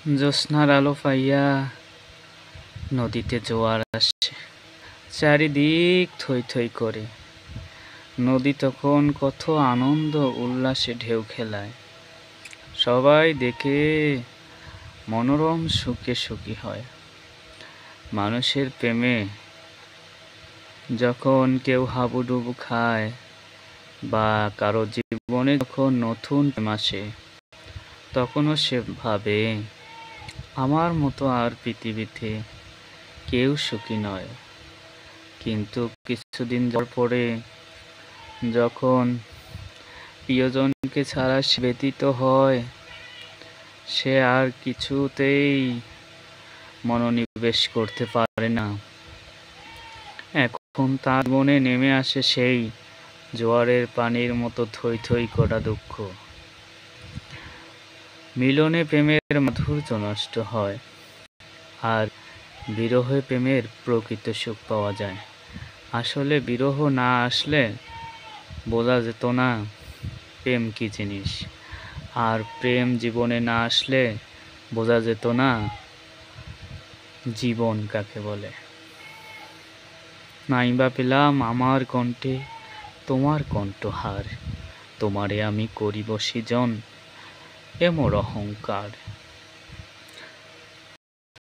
জ্যোৎস্নার আলো পাইয়া নদীতে জোয়ার আসছে, চারিদিক থই থই করে। নদী তখন কত আনন্দ উল্লাসে ঢেউ খেলায়। সবাই দেখে মনোরম সুখে সুখী হয়। মানুষের প্রেমে যখন কেউ হাবুডুবু খায় বা কারো জীবনে যখন নতুন প্রেম আসে, তখনও সে ভাবে আমার মতো আর পৃথিবীতে কেউ সুখী নয়। কিন্তু কিছুদিন যাওয়ার পরে যখন প্রিয়জনকে ছাড়া সে ব্যতীত হয়, সে আর কিছুতেই মনোনিবেশ করতে পারে না। এখন তার মনে নেমে আসে সেই জোয়ারের পানির মতো থই থই করা দুঃখ। মিলনে প্রেমের মাধুর্য নষ্ট হয়, আর বিরহে প্রেমের প্রকৃত সুখ পাওয়া যায়। আসলে বিরহ না আসলে বোঝা যেত না প্রেম কি জিনিস, আর প্রেম জীবনে না আসলে বোঝা যেত না জীবন কাকে বলে। নাইবা পেলাম আমার কণ্ঠে তোমার কণ্ঠহার, তোমারে আমি করিব সৃজন এমর অহংকার।